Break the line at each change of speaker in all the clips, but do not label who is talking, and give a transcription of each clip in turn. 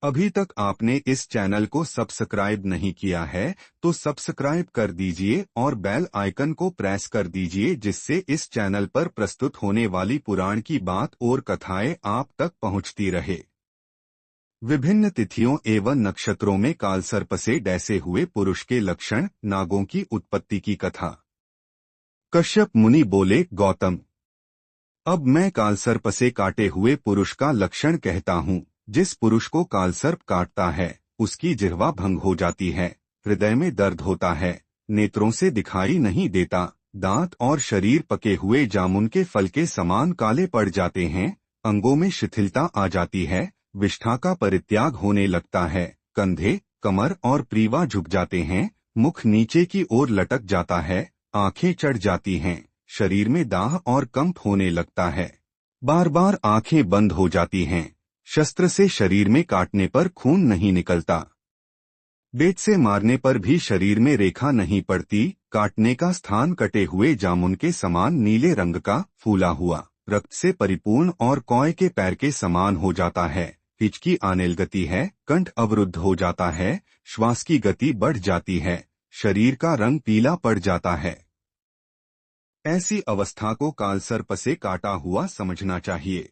अभी तक आपने इस चैनल को सब्सक्राइब नहीं किया है तो सब्सक्राइब कर दीजिए और बेल आइकन को प्रेस कर दीजिए, जिससे इस चैनल पर प्रस्तुत होने वाली पुराण की बात और कथाएं आप तक पहुंचती रहे। विभिन्न तिथियों एवं नक्षत्रों में कालसर्प से डैसे हुए पुरुष के लक्षण, नागों की उत्पत्ति की कथा। कश्यप मुनि बोले, गौतम, अब मैं कालसर्प से काटे हुए पुरुष का लक्षण कहता हूँ। जिस पुरुष को कालसर्प काटता है उसकी जिह्वा भंग हो जाती है, हृदय में दर्द होता है, नेत्रों से दिखाई नहीं देता, दांत और शरीर पके हुए जामुन के फल के समान काले पड़ जाते हैं, अंगों में शिथिलता आ जाती है, विष्ठा का परित्याग होने लगता है, कंधे, कमर और ग्रीवा झुक जाते हैं, मुख नीचे की ओर लटक जाता है, आंखें चढ़ जाती हैं, शरीर में दाह और कंप होने लगता है, बार बार आंखें बंद हो जाती हैं, शस्त्र से शरीर में काटने पर खून नहीं निकलता, बेत से मारने पर भी शरीर में रेखा नहीं पड़ती, काटने का स्थान कटे हुए जामुन के समान नीले रंग का फूला हुआ, रक्त से परिपूर्ण और कौए के पैर के समान हो जाता है, हिचकी आने लगती है, कंठ अवरुद्ध हो जाता है, श्वास की गति बढ़ जाती है, शरीर का रंग पीला पड़ जाता है। ऐसी अवस्था को कालसर्प से काटा हुआ समझना चाहिए।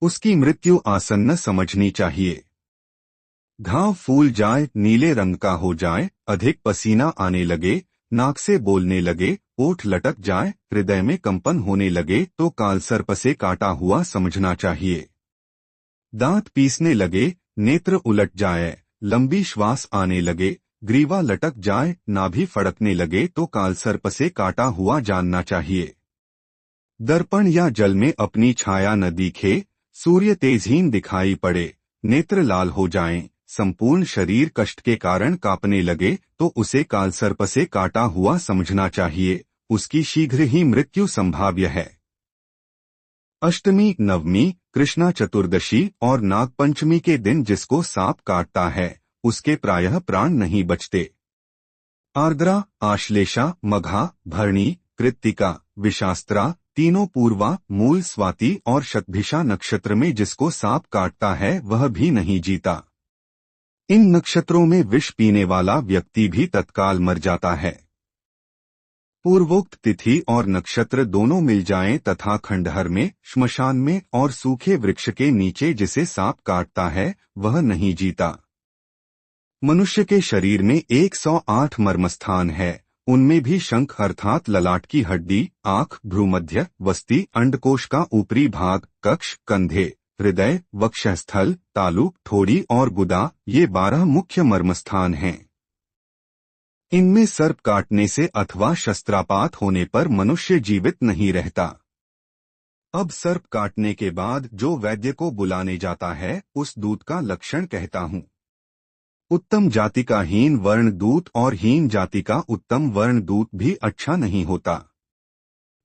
उसकी मृत्यु आसन्न समझनी चाहिए। घाव फूल जाए, नीले रंग का हो जाए, अधिक पसीना आने लगे, नाक से बोलने लगे, ओठ लटक जाए, हृदय में कंपन होने लगे तो कालसर्प से काटा हुआ समझना चाहिए। दांत पीसने लगे, नेत्र उलट जाए, लंबी श्वास आने लगे, ग्रीवा लटक जाए, नाभि फड़कने लगे तो कालसर्प से काटा हुआ जानना चाहिए। दर्पण या जल में अपनी छाया न दिखे, सूर्य तेजहीन दिखाई पड़े, नेत्र लाल हो जाएं, संपूर्ण शरीर कष्ट के कारण कांपने लगे तो उसे कालसर्प से काटा हुआ समझना चाहिए, उसकी शीघ्र ही मृत्यु संभाव्य है। अष्टमी, नवमी, कृष्णा चतुर्दशी और नागपंचमी के दिन जिसको सांप काटता है उसके प्रायः प्राण नहीं बचते। आर्द्रा, आश्लेषा, मघा, भरणी, कृत्तिका, विशास्त्रा, तीनों पूर्वा, मूल, स्वाति और शतभिषा नक्षत्र में जिसको सांप काटता है वह भी नहीं जीता। इन नक्षत्रों में विष पीने वाला व्यक्ति भी तत्काल मर जाता है। पूर्वोक्त तिथि और नक्षत्र दोनों मिल जाएं तथा खंडहर में, श्मशान में और सूखे वृक्ष के नीचे जिसे सांप काटता है वह नहीं जीता। मनुष्य के शरीर में 108 मर्मस्थान है, उनमें भी शंख अर्थात ललाट की हड्डी, आंख, भ्रूमध्य, वस्ती, अंडकोश का ऊपरी भाग, कक्ष, कंधे, हृदय, वक्षस्थल, तालु, ठोड़ी और गुदा, ये 12 मुख्य मर्मस्थान हैं। इनमें सर्प काटने से अथवा शस्त्रापात होने पर मनुष्य जीवित नहीं रहता। अब सर्प काटने के बाद जो वैद्य को बुलाने जाता है उस दूत का लक्षण कहता हूँ। उत्तम जाति का हीन वर्ण दूत और हीन जाति का उत्तम वर्ण दूत भी अच्छा नहीं होता।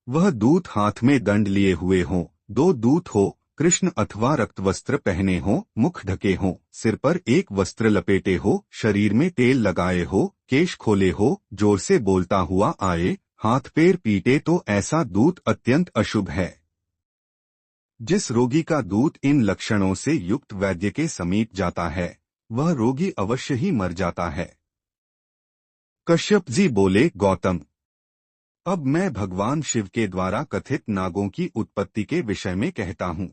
वह दूत हाथ में दंड लिए हुए हो, 2 दूत हो, कृष्ण अथवा रक्त वस्त्र पहने हो, मुख ढके हो, सिर पर एक वस्त्र लपेटे हो, शरीर में तेल लगाए हो, केश खोले हो, जोर से बोलता हुआ आए, हाथ पैर पीटे तो ऐसा दूत अत्यंत अशुभ है। जिस रोगी का दूत इन लक्षणों से युक्त वैद्य के समीप जाता है वह रोगी अवश्य ही मर जाता है। कश्यप जी बोले, गौतम, अब मैं भगवान शिव के द्वारा कथित नागों की उत्पत्ति के विषय में कहता हूँ।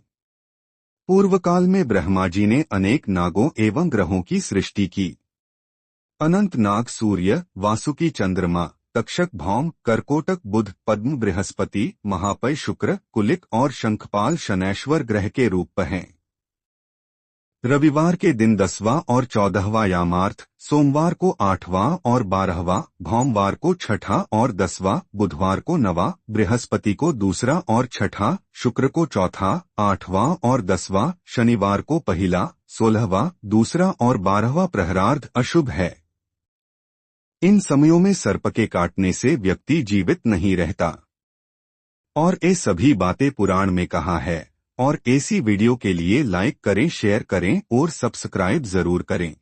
पूर्व काल में ब्रह्मा जी ने अनेक नागों एवं ग्रहों की सृष्टि की। अनंत नाग सूर्य, वासुकी चंद्रमा, तक्षक भौम, करकोटक बुध, पद्म बृहस्पति, महापय शुक्र, कुलिक और शंखपाल शनैश्वर ग्रह के रूप हैं। रविवार के दिन 10वां और 14वां यामार्थ, सोमवार को 8वां और 12वां, भौमवार को 6ठा और 10वां, बुधवार को 9वां, बृहस्पति को 2रा और 6ठा, शुक्र को 4था, 8वां और 10वां, शनिवार को 1ला, 16वां, 2रा और 12वां प्रहरार्ध अशुभ है। इन समयों में सर्प के काटने से व्यक्ति जीवित नहीं रहता। और ये सभी बातें पुराण में कहा है। और ऐसी वीडियो के लिए लाइक करें, शेयर करें और सब्सक्राइब जरूर करें।